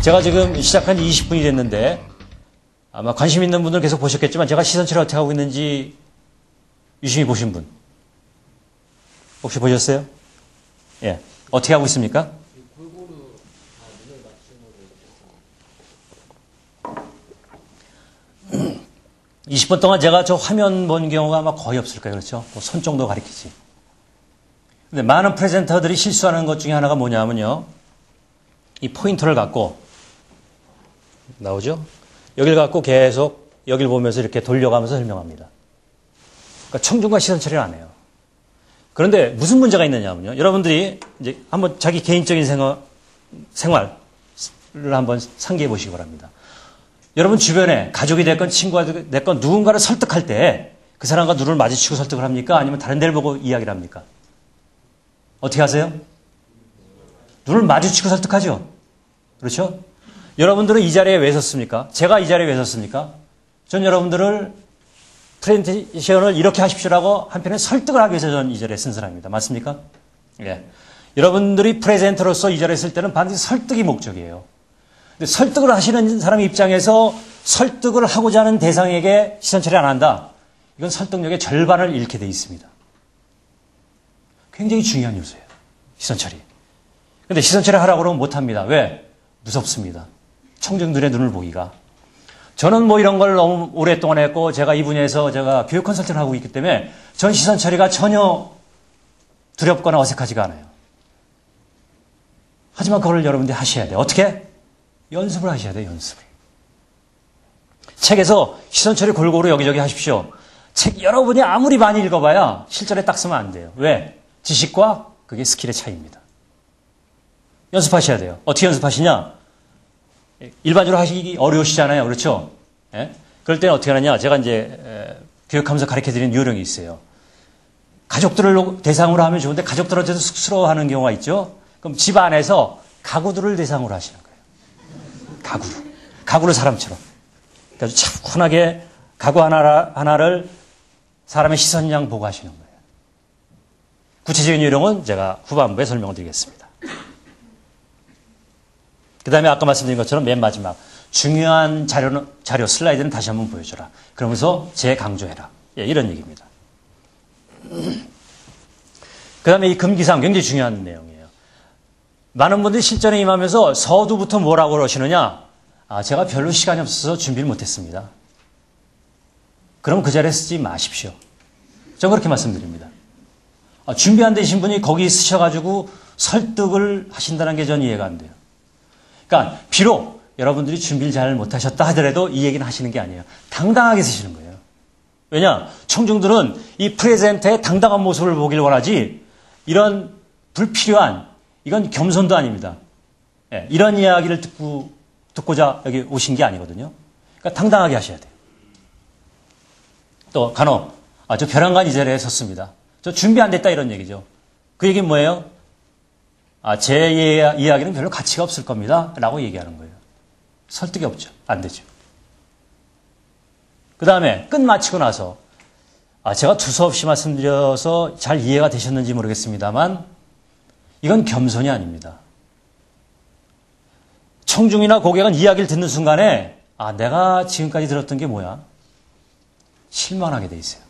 제가 지금 시작한 지 20분이 됐는데 아마 관심 있는 분들 계속 보셨겠지만 제가 시선 처리 어떻게 하고 있는지 유심히 보신 분 혹시 보셨어요? 예, 어떻게 하고 있습니까? 20분 동안 제가 저 화면 본 경우가 아마 거의 없을 거예요. 그렇죠? 뭐 손 정도 가리키지. 근데 많은 프레젠터들이 실수하는 것 중에 하나가 뭐냐면요. 이 포인터를 갖고 나오죠? 여길 갖고 계속 여길 보면서 이렇게 돌려가면서 설명합니다. 그러니까 청중과 시선 처리를 안 해요. 그런데 무슨 문제가 있느냐면요. 여러분들이 이제 한번 자기 개인적인 생활을 한번 상기해 보시기 바랍니다. 여러분 주변에 가족이 됐건 친구가 됐건 누군가를 설득할 때 그 사람과 눈을 마주치고 설득을 합니까? 아니면 다른 데를 보고 이야기를 합니까? 어떻게 하세요? 눈을 마주치고 설득하죠. 그렇죠? 여러분들은 이 자리에 왜 섰습니까? 제가 이 자리에 왜 섰습니까? 전 여러분들을 프레젠테이션을 이렇게 하십시오라고 한편에 설득을 하기 위해서 저는 이 자리에 쓴 사람입니다. 맞습니까? 예. 여러분들이 프레젠터로서 이 자리에 있을 때는 반드시 설득이 목적이에요. 근데 설득을 하시는 사람 입장에서 설득을 하고자 하는 대상에게 시선 처리 안 한다. 이건 설득력의 절반을 잃게 돼 있습니다. 굉장히 중요한 요소예요. 시선 처리. 근데 시선 처리 하라고 그러면 못 합니다. 왜? 무섭습니다. 청중들의 눈을 보기가. 저는 뭐 이런 걸 너무 오랫동안 했고 제가 이 분야에서 제가 교육 컨설팅을 하고 있기 때문에 전 시선 처리가 전혀 두렵거나 어색하지가 않아요. 하지만 그걸 여러분들이 하셔야 돼요. 어떻게? 연습을 하셔야 돼요. 연습을. 책에서 시선 처리 골고루 여기저기 하십시오. 책 여러분이 아무리 많이 읽어봐야 실전에 딱 쓰면 안 돼요. 왜? 지식과 그게 스킬의 차이입니다. 연습하셔야 돼요. 어떻게 연습하시냐? 일반적으로 하시기 어려우시잖아요. 그렇죠? 예? 그럴 때는 어떻게 하느냐? 제가 이제 교육하면서 가르쳐드리는 요령이 있어요. 가족들을 대상으로 하면 좋은데 가족들한테도 쑥스러워하는 경우가 있죠. 그럼 집 안에서 가구들을 대상으로 하시는 거예요. 가구를 사람처럼. 그래서 차분하게 가구 하나를 사람의 시선양 보고 하시는 거예요. 구체적인 요령은 제가 후반부에 설명을 드리겠습니다. 그 다음에 아까 말씀드린 것처럼 맨 마지막 중요한 자료 슬라이드는 다시 한번 보여줘라. 그러면서 재강조해라. 예, 이런 얘기입니다. 그 다음에 이 금기사항 굉장히 중요한 내용이에요. 많은 분들이 실전에 임하면서 서두부터 뭐라고 그러시느냐. 제가 별로 시간이 없어서 준비를 못했습니다. 그럼 그 자리에 쓰지 마십시오. 전 그렇게 말씀드립니다. 준비 안 되신 분이 거기 쓰셔가지고 설득을 하신다는 게 전 이해가 안 돼요. 그러니까 비록 여러분들이 준비를 잘 못하셨다 하더라도 이 얘기는 하시는 게 아니에요. 당당하게 쓰시는 거예요. 왜냐? 청중들은 이 프레젠터의 당당한 모습을 보길 원하지 이런 불필요한 이건 겸손도 아닙니다. 예, 이런 이야기를 듣고자 여기 오신 게 아니거든요. 그러니까 당당하게 하셔야 돼요. 또 간혹 저 벼랑간 이 자리에 섰습니다. 저 준비 안 됐다 이런 얘기죠. 그 얘기는 뭐예요? 제 이야기는 별로 가치가 없을 겁니다. 라고 얘기하는 거예요. 설득이 없죠. 안 되죠. 그 다음에 끝 마치고 나서 제가 두서없이 말씀드려서 잘 이해가 되셨는지 모르겠습니다만 이건 겸손이 아닙니다. 청중이나 고객은 이야기를 듣는 순간에 내가 지금까지 들었던 게 뭐야? 실망하게 돼 있어요.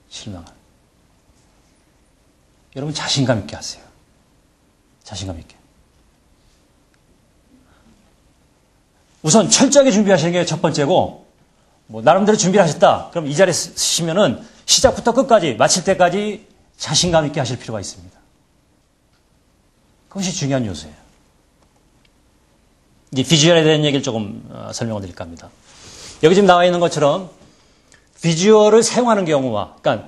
실망을. 여러분 자신감 있게 하세요. 자신감 있게. 우선 철저하게 준비하시는 게 첫 번째고 나름대로 준비를 하셨다. 그럼 이 자리에 쓰시면은 시작부터 끝까지 마칠 때까지 자신감 있게 하실 필요가 있습니다. 그것이 중요한 요소예요. 이제 비주얼에 대한 얘기를 조금 설명을 드릴까 합니다. 여기 지금 나와 있는 것처럼 비주얼을 사용하는 경우와, 그러니까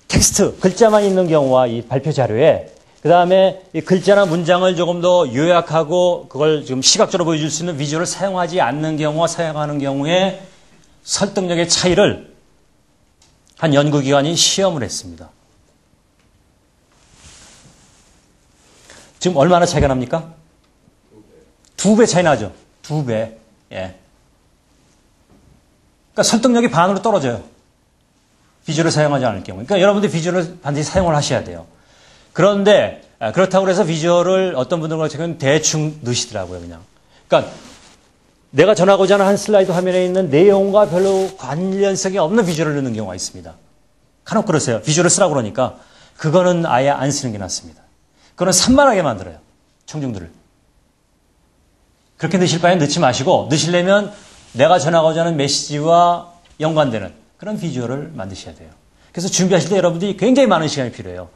텍스트, 글자만 있는 경우와 이 발표 자료에 그 다음에 이 글자나 문장을 조금 더 요약하고 그걸 지금 시각적으로 보여줄 수 있는 비주얼을 사용하지 않는 경우와 사용하는 경우에 설득력의 차이를 한 연구기관이 시험을 했습니다. 지금 얼마나 차이가 납니까? 2배 차이 나죠. 2배. 예. 그러니까 설득력이 반으로 떨어져요. 비주얼을 사용하지 않을 경우. 그러니까 여러분들 비주얼을 반드시 사용을 하셔야 돼요. 그런데 그렇다고 해서 비주얼을 어떤 분들 같은 경우는 대충 넣으시더라고요. 그냥. 그러니까 내가 전하고자 하는 한 슬라이드 화면에 있는 내용과 별로 관련성이 없는 비주얼을 넣는 경우가 있습니다. 간혹 그러세요. 비주얼을 쓰라고 그러니까 그거는 아예 안 쓰는 게 낫습니다. 그거는 산만하게 만들어요. 청중들을. 그렇게 넣으실 바에 넣지 마시고 넣으시려면 내가 전하고자 하는 메시지와 연관되는 그런 비주얼을 만드셔야 돼요. 그래서 준비하실 때 여러분들이 굉장히 많은 시간이 필요해요.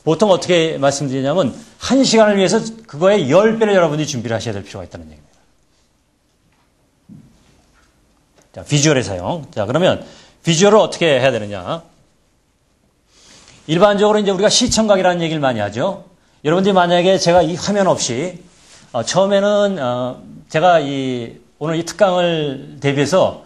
보통 어떻게 말씀드리냐면 1시간을 위해서 그거의 10배를 여러분들이 준비를 하셔야 될 필요가 있다는 얘기입니다. 자, 비주얼의 사용. 자, 그러면 비주얼을 어떻게 해야 되느냐. 일반적으로 이제 우리가 시청각이라는 얘기를 많이 하죠. 여러분들이 만약에 제가 이 화면 없이 처음에는 제가 오늘 이 특강을 대비해서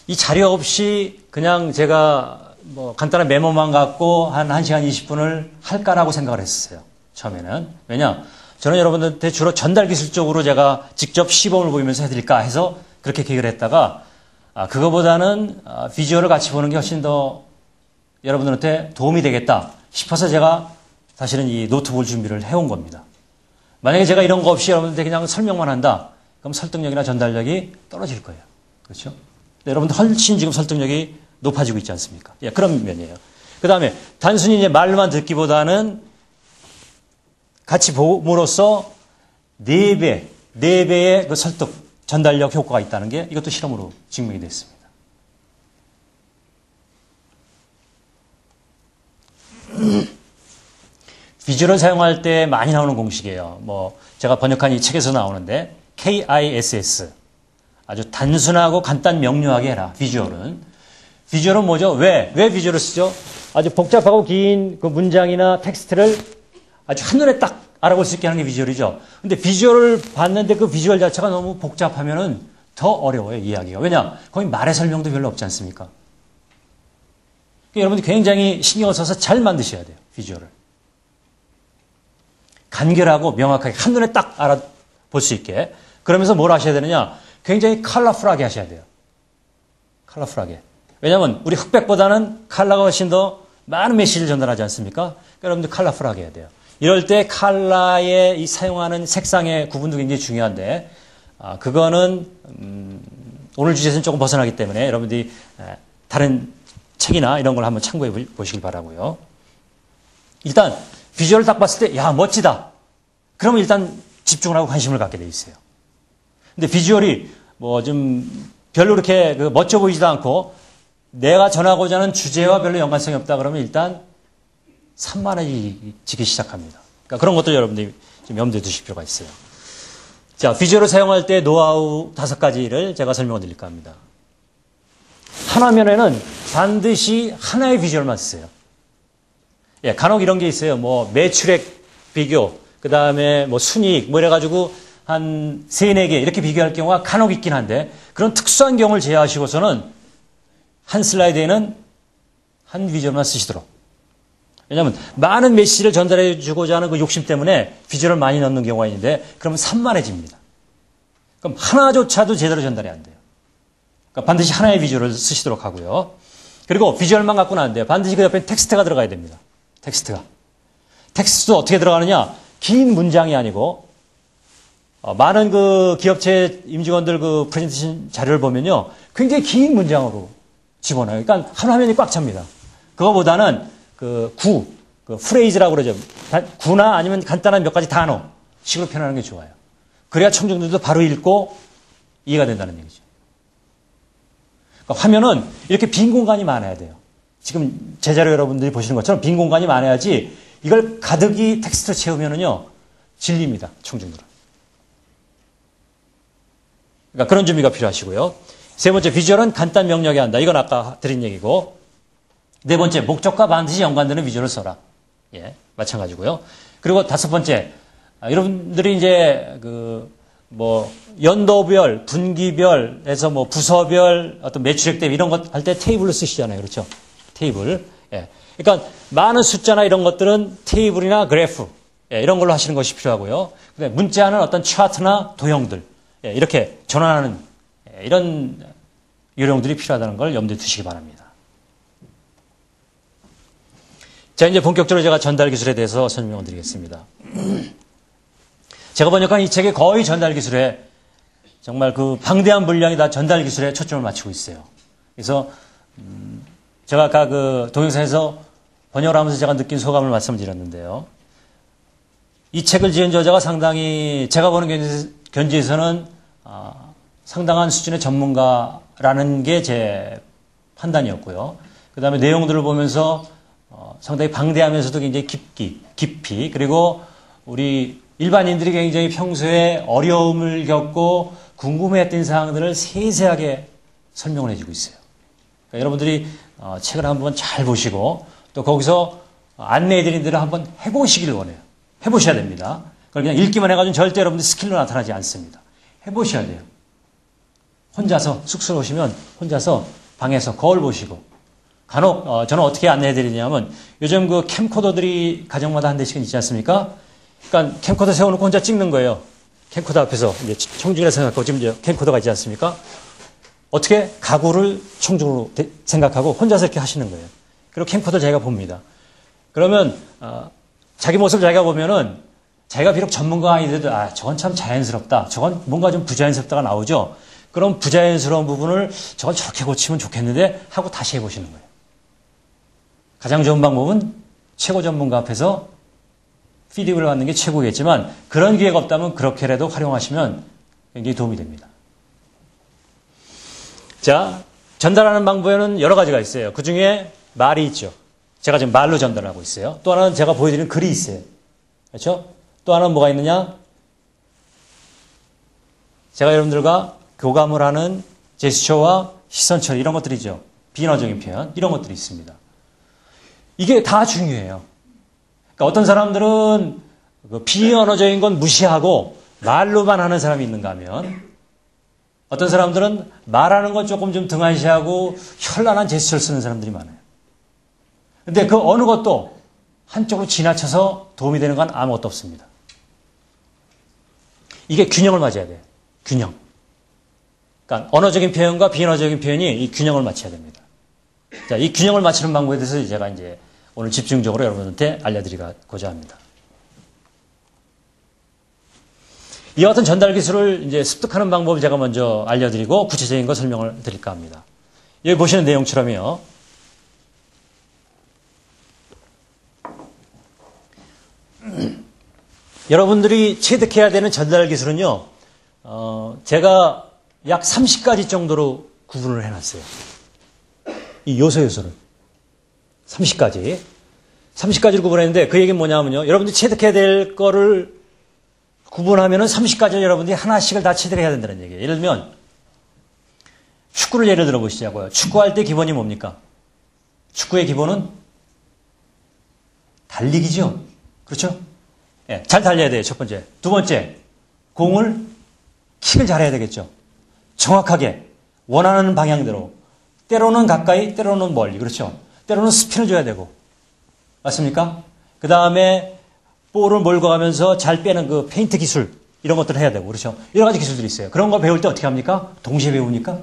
이 자료 없이 그냥 제가 뭐 간단한 메모만 갖고 한 1시간 20분을 할까라고 생각을 했었어요. 처음에는. 왜냐? 저는 여러분들한테 주로 전달 기술 쪽으로 제가 직접 시범을 보이면서 해드릴까 해서 그렇게 계획을 했다가 그거보다는 비주얼을 같이 보는 게 훨씬 더 여러분들한테 도움이 되겠다 싶어서 제가 사실은 이 노트북을 준비를 해온 겁니다. 만약에 제가 이런 거 없이 여러분들한테 그냥 설명만 한다. 그럼 설득력이나 전달력이 떨어질 거예요. 그렇죠? 여러분들 훨씬 지금 설득력이 높아지고 있지 않습니까? 예, 그런 면이에요. 그 다음에 단순히 이제 말만 듣기보다는 같이 봄으로써 4배의 그 설득, 전달력 효과가 있다는 게 이것도 실험으로 증명이 됐습니다. 비주얼을 사용할 때 많이 나오는 공식이에요. 뭐 제가 번역한 이 책에서 나오는데 KISS. 아주 단순하고 간단 명료하게 해라. 비주얼은. 비주얼은 뭐죠? 왜 비주얼을 쓰죠? 아주 복잡하고 긴 그 문장이나 텍스트를 아주 한눈에 딱 알아볼 수 있게 하는 게 비주얼이죠. 근데 비주얼을 봤는데 그 비주얼 자체가 너무 복잡하면은 더 어려워요, 이해하기가. 왜냐? 거기 말의 설명도 별로 없지 않습니까? 그러니까 여러분들 굉장히 신경을 써서 잘 만드셔야 돼요, 비주얼을. 간결하고 명확하게 한눈에 딱 알아볼 수 있게. 그러면서 뭘 하셔야 되느냐? 굉장히 컬러풀하게 하셔야 돼요. 컬러풀하게. 왜냐하면 우리 흑백보다는 컬러가 훨씬 더 많은 메시지를 전달하지 않습니까? 그러니까 여러분들 컬러풀하게 해야 돼요. 이럴 때 컬러의 이 사용하는 색상의 구분도 굉장히 중요한데 그거는 오늘 주제에서는 조금 벗어나기 때문에 여러분들이 다른 책이나 이런 걸 한번 참고해 보시길 바라고요. 일단 비주얼을 딱 봤을 때 야 멋지다. 그러면 일단 집중을 하고 관심을 갖게 돼 있어요. 근데 비주얼이 뭐 좀 별로 그렇게 멋져 보이지도 않고 내가 전하고자 하는 주제와 별로 연관성이 없다 그러면 일단 산만해지기 시작합니다. 그러니까 그런 것들 여러분들이 좀 염두에 두실 필요가 있어요. 자, 비주얼을 사용할 때 노하우 5가지를 제가 설명을 드릴까 합니다. 한 화면에는 반드시 하나의 비주얼만 쓰세요. 예, 간혹 이런 게 있어요. 뭐 매출액 비교, 그 다음에 뭐 순이익, 뭐 이래가지고 한 3, 4개 이렇게 비교할 경우가 간혹 있긴 한데 그런 특수한 경우를 제외하시고서는 한 슬라이드에는 한 비주얼만 쓰시도록. 왜냐하면 많은 메시지를 전달해 주고자 하는 그 욕심 때문에 비주얼을 많이 넣는 경우가 있는데 그러면 산만해집니다. 그럼 하나조차도 제대로 전달이 안 돼요. 그러니까 반드시 하나의 비주얼을 쓰시도록 하고요. 그리고 비주얼만 갖고는 안 돼요. 반드시 그 옆에 텍스트가 들어가야 됩니다. 텍스트가. 텍스트도 어떻게 들어가느냐? 긴 문장이 아니고 많은 그 기업체 임직원들 그 프레젠테이션 자료를 보면요. 굉장히 긴 문장으로 집어넣어요. 그러니까 한 화면이 꽉 찹니다. 그거보다는 그 프레이즈라고 그러죠. 구나 아니면 간단한 몇 가지 단어 식으로 표현하는 게 좋아요. 그래야 청중들도 바로 읽고 이해가 된다는 얘기죠. 그러니까 화면은 이렇게 빈 공간이 많아야 돼요. 지금 제 자료 여러분들이 보시는 것처럼 빈 공간이 많아야지 이걸 가득히 텍스트로 채우면은요, 질립니다, 청중들은. 그러니까 그런 준비가 필요하시고요. 세 번째, 비주얼은 간단 명료하게 한다. 이건 아까 드린 얘기고. 네 번째, 목적과 반드시 연관되는 비주얼을 써라. 예, 마찬가지고요. 그리고 다섯 번째, 여러분들이 이제 연도별, 분기별에서 뭐 부서별 어떤 매출액 대비 이런 것 할 때 테이블로 쓰시잖아요. 그렇죠? 테이블. 예. 그러니까 많은 숫자나 이런 것들은 테이블이나 그래프, 예, 이런 걸로 하시는 것이 필요하고요. 근데 문자는 어떤 차트나 도형들, 예, 이렇게 전환하는, 예, 이런 요령들이 필요하다는 걸 염두에 두시기 바랍니다. 자, 이제 본격적으로 제가 전달 기술에 대해서 설명을 드리겠습니다. 제가 번역한 이 책의 거의 전달 기술의 정말 그 방대한 분량이 다 전달 기술에 초점을 맞추고 있어요. 그래서 제가 아까 그 동영상에서 번역을 하면서 제가 느낀 소감을 말씀드렸는데요. 이 책을 지은 저자가 상당히 제가 보는 견지에서는 상당한 수준의 전문가라는 게 제 판단이었고요. 그 다음에 내용들을 보면서 상당히 방대하면서도 굉장히 깊이 그리고 우리 일반인들이 굉장히 평소에 어려움을 겪고 궁금해했던 사항들을 세세하게 설명을 해주고 있어요. 그러니까 여러분들이 책을 한번 잘 보시고 또 거기서 안내해드린 대로 한번 해보시길 원해요. 해보셔야 됩니다. 그걸 그냥 읽기만 해가지고 절대 여러분들 스킬로 나타나지 않습니다. 해보셔야 돼요. 혼자서 숙소에 오시면 혼자서 방에서 거울 보시고 간혹 저는 어떻게 안내해드리냐면 요즘 그 캠코더들이 가정마다 한 대씩은 있지 않습니까? 그러니까 캠코더 세워놓고 혼자 찍는 거예요. 캠코더 앞에서 이제 청중이라 생각하고 지금 이제 캠코더가 있지 않습니까? 어떻게 가구를 청중으로 생각하고 혼자서 이렇게 하시는 거예요. 그리고 캠코더 자기가 봅니다. 그러면 자기 모습을 자기가 보면은 자기가 비록 전문가가 아니더라도 저건 참 자연스럽다. 저건 뭔가 좀 부자연스럽다가 나오죠. 그럼 부자연스러운 부분을 저건 저렇게 고치면 좋겠는데 하고 다시 해보시는 거예요. 가장 좋은 방법은 최고 전문가 앞에서 피드백을 받는 게 최고겠지만 그런 기회가 없다면 그렇게라도 활용하시면 굉장히 도움이 됩니다. 자, 전달하는 방법에는 여러 가지가 있어요. 그 중에 말이 있죠. 제가 지금 말로 전달하고 있어요. 또 하나는 제가 보여드리는 글이 있어요. 그렇죠? 또 하나는 뭐가 있느냐? 제가 여러분들과 교감을 하는 제스처와 시선 처리 이런 것들이죠. 비언어적인 표현 이런 것들이 있습니다. 이게 다 중요해요. 그러니까 어떤 사람들은 비언어적인 건 무시하고 말로만 하는 사람이 있는가 하면 어떤 사람들은 말하는 건 조금 좀 등한시하고 현란한 제스처를 쓰는 사람들이 많아요. 근데 그 어느 것도 한쪽으로 지나쳐서 도움이 되는 건 아무것도 없습니다. 이게 균형을 맞아야 돼요. 균형. 그러니까 언어적인 표현과 비언어적인 표현이 이 균형을 맞춰야 됩니다. 자, 이 균형을 맞추는 방법에 대해서 제가 이제 오늘 집중적으로 여러분한테 알려드리고자 합니다. 이와 같은 전달 기술을 이제 습득하는 방법을 제가 먼저 알려드리고 구체적인 거 설명을 드릴까 합니다. 여기 보시는 내용처럼요. 여러분들이 체득해야 되는 전달 기술은요, 제가 약 30가지 정도로 구분을 해놨어요. 이 요소를. 30가지. 30가지를 구분했는데 그 얘기는 뭐냐면요. 여러분들이 체득해야 될 거를 구분하면은 30가지를 여러분들이 하나씩을 다 체득해야 된다는 얘기예요. 예를 들면, 축구를 예를 들어 보시자고요. 축구할 때 기본이 뭡니까? 축구의 기본은 달리기죠. 그렇죠? 예, 잘 달려야 돼요. 첫 번째. 두 번째, 킥을 잘해야 되겠죠. 정확하게, 원하는 방향대로. 때로는 가까이, 때로는 멀리. 그렇죠? 때로는 스핀을 줘야 되고. 맞습니까? 그 다음에 볼을 몰고 가면서 잘 빼는 그 페인트 기술, 이런 것들을 해야 되고. 그렇죠? 여러 가지 기술들이 있어요. 그런 거 배울 때 어떻게 합니까? 동시에 배웁니까?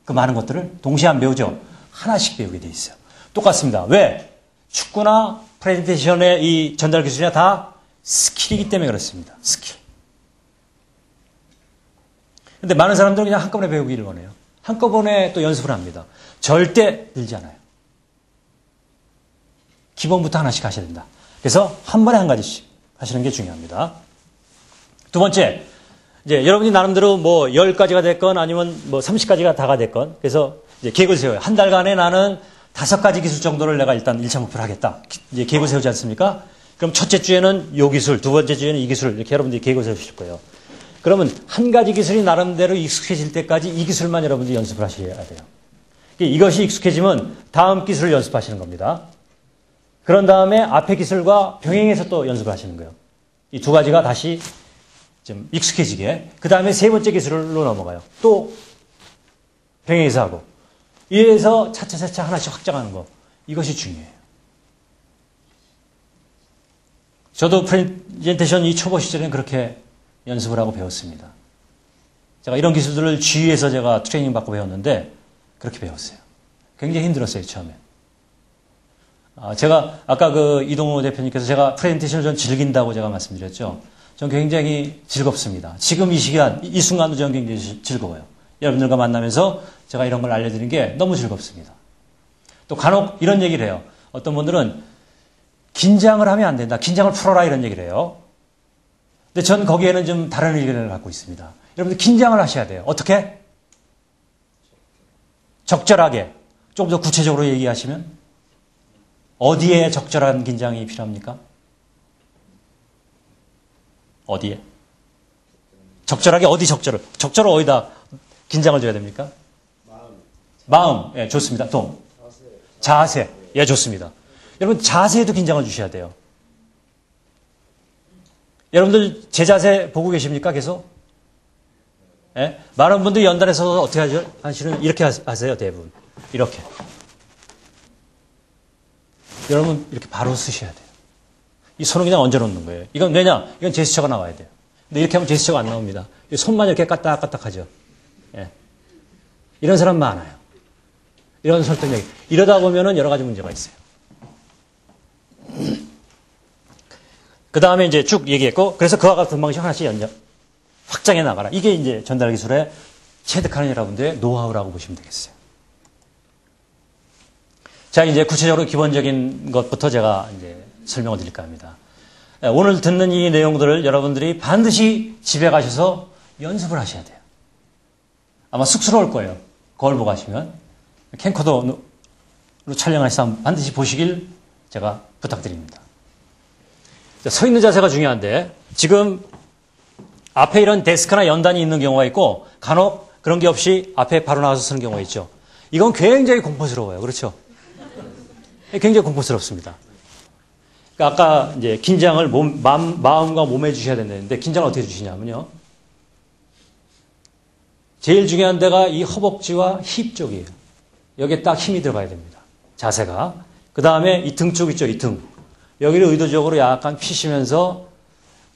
그 많은 것들을 동시에 안 배우죠? 하나씩 배우게 돼 있어요. 똑같습니다. 왜? 축구나 프레젠테이션의 이 전달 기술이나 다 스킬이기 때문에 그렇습니다. 스킬. 근데 많은 사람들은 그냥 한꺼번에 배우기를 원해요. 한꺼번에 또 연습을 합니다. 절대 늘지 않아요. 기본부터 하나씩 하셔야 된다. 그래서 한 번에 한 가지씩 하시는 게 중요합니다. 두 번째, 이제 여러분이 나름대로 뭐 10가지가 됐건 아니면 뭐 30가지가 다가 됐건 그래서 이제 계획을 세워요. 한 달간에 나는 5가지 기술 정도를 내가 일단 1차 목표로 하겠다. 이제 계획을 세우지 않습니까? 그럼 첫째 주에는 요 기술, 두 번째 주에는 이 기술 이렇게 여러분들이 계획을 세우실 거예요. 그러면 한 가지 기술이 나름대로 익숙해질 때까지 이 기술만 여러분들이 연습을 하셔야 돼요. 이것이 익숙해지면 다음 기술을 연습하시는 겁니다. 그런 다음에 앞의 기술과 병행해서 또 연습을 하시는 거예요. 이 두 가지가 다시 좀 익숙해지게. 그 다음에 세 번째 기술로 넘어가요. 또 병행해서 하고. 이래서 차차차차 하나씩 확장하는 거. 이것이 중요해요. 저도 프레젠테이션 이 초보 시절에는 그렇게 연습을 하고 배웠습니다. 제가 이런 기술들을 G에서 제가 트레이닝 받고 배웠는데 그렇게 배웠어요. 굉장히 힘들었어요, 처음에. 제가 아까 그 이동호 대표님께서 제가 프레젠테이션을 좀 즐긴다고 제가 말씀드렸죠. 전 굉장히 즐겁습니다. 지금 이 시간, 이 순간도 저는 굉장히 즐거워요. 여러분들과 만나면서 제가 이런 걸 알려드리는 게 너무 즐겁습니다. 또 간혹 이런 얘기를 해요. 어떤 분들은 긴장을 하면 안 된다. 긴장을 풀어라 이런 얘기를 해요. 근데 전 거기에는 좀 다른 의견을 갖고 있습니다. 여러분들 긴장을 하셔야 돼요. 어떻게? 적절하게. 조금 더 구체적으로 얘기하시면 어디에 적절한 긴장이 필요합니까? 어디에? 적절하게 어디 적절을? 적절을 어디다 긴장을 줘야 됩니까? 마음. 예, 좋습니다. 자세. 예, 좋습니다. 여러분 자세에도 긴장을 주셔야 돼요. 여러분들 제 자세 보고 계십니까? 계속? 예? 많은 분들이 연단에서 어떻게 하죠? 사실은 이렇게 하세요. 대부분. 이렇게. 여러분 이렇게 바로 쓰셔야 돼요. 이 손은 그냥 얹어놓는 거예요. 이건 왜냐? 이건 제스처가 나와야 돼요. 근데 이렇게 하면 제스처가 안 나옵니다. 손만 이렇게 까딱까딱 하죠. 예. 이런 사람 많아요. 이런 설득력이. 이러다 보면은 여러 가지 문제가 있어요. 그 다음에 이제 쭉 얘기했고, 그래서 그와 같은 방식 하나씩 확장해 나가라. 이게 이제 전달 기술의 체득하는 여러분들의 노하우라고 보시면 되겠어요. 자, 이제 구체적으로 기본적인 것부터 제가 이제 설명을 드릴까 합니다. 오늘 듣는 이 내용들을 여러분들이 반드시 집에 가셔서 연습을 하셔야 돼요. 아마 쑥스러울 거예요. 거울 보고 하시면. 캠코더로 촬영해서 반드시 보시길 제가 부탁드립니다. 자, 서 있는 자세가 중요한데 지금 앞에 이런 데스크나 연단이 있는 경우가 있고 간혹 그런 게 없이 앞에 바로 나와서 쓰는 경우가 있죠. 이건 굉장히 공포스러워요. 그렇죠? 굉장히 공포스럽습니다. 그러니까 아까 이제 긴장을 마음과 몸에 주셔야 된다는데 긴장을 어떻게 주시냐면요. 제일 중요한 데가 이 허벅지와 힙 쪽이에요. 여기에 딱 힘이 들어가야 됩니다. 자세가. 그 다음에 이 등 쪽 있죠. 이 등. 여기를 의도적으로 약간 피시면서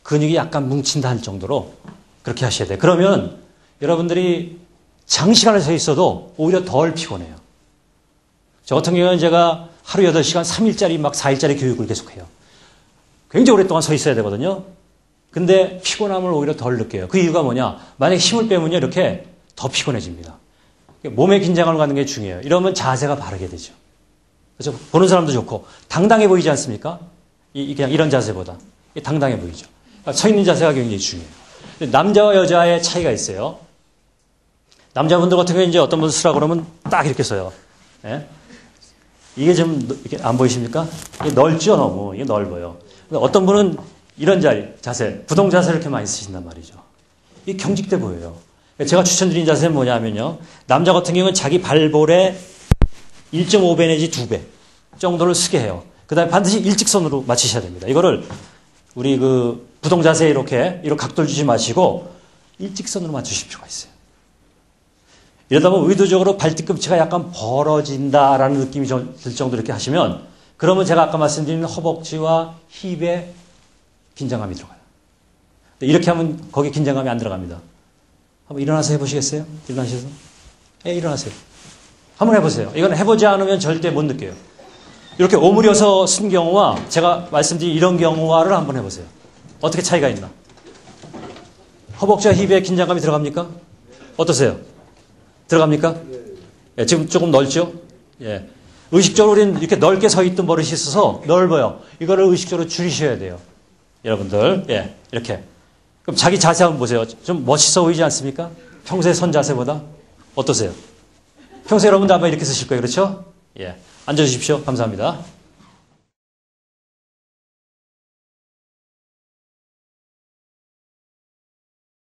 근육이 약간 뭉친다 할 정도로 그렇게 하셔야 돼요. 그러면 여러분들이 장시간을 서 있어도 오히려 덜 피곤해요. 저 같은 경우는 제가 하루 8시간 3일짜리 막 4일짜리 교육을 계속해요. 굉장히 오랫동안 서 있어야 되거든요. 근데 피곤함을 오히려 덜 느껴요. 그 이유가 뭐냐? 만약에 힘을 빼면요. 이렇게 더 피곤해집니다. 몸에 긴장을 갖는 게 중요해요. 이러면 자세가 바르게 되죠. 그렇죠? 보는 사람도 좋고 당당해 보이지 않습니까? 그냥 이런 자세보다 당당해 보이죠. 그러니까 서 있는 자세가 굉장히 중요해요. 남자와 여자의 차이가 있어요. 남자분들 같은 경우에 이제 어떤 분들 쓰라고 그러면 딱 이렇게 써요. 예? 이게 좀 이렇게 안 보이십니까? 이게 넓죠, 너무. 이게 넓어요. 어떤 분은 이런 자세, 부동 자세를 이렇게 많이 쓰신단 말이죠. 이게 경직돼 보여요. 제가 추천드린 자세는 뭐냐면요. 남자 같은 경우는 자기 발볼에 1.5배 내지 2배 정도를 쓰게 해요. 그 다음에 반드시 일직선으로 맞추셔야 됩니다. 이거를 우리 그 부동 자세에 이렇게 각도를 주지 마시고 일직선으로 맞추실 필요가 있어요. 이러다 보면 의도적으로 발뒤꿈치가 약간 벌어진다라는 느낌이 들 정도로 이렇게 하시면 그러면 제가 아까 말씀드린 허벅지와 힙에 긴장감이 들어가요. 이렇게 하면 거기 긴장감이 안 들어갑니다. 한번 일어나서 해보시겠어요? 일어나셔서. 예, 일어나세요. 한번 해보세요. 이건 해보지 않으면 절대 못 느껴요. 이렇게 오므려서 쓴 경우와 제가 말씀드린 이런 경우와를 한번 해보세요. 어떻게 차이가 있나? 허벅지와 힙에 긴장감이 들어갑니까? 어떠세요? 들어갑니까? 예, 지금 조금 넓죠? 예. 의식적으로 우리는 이렇게 넓게 서 있던 버릇이 있어서 넓어요. 이거를 의식적으로 줄이셔야 돼요. 여러분들. 예, 이렇게. 그럼 자기 자세 한번 보세요. 좀 멋있어 보이지 않습니까? 평소에 선 자세보다. 어떠세요? 평소에 여러분도 아마 이렇게 쓰실 거예요. 그렇죠? 예. 앉아주십시오. 감사합니다.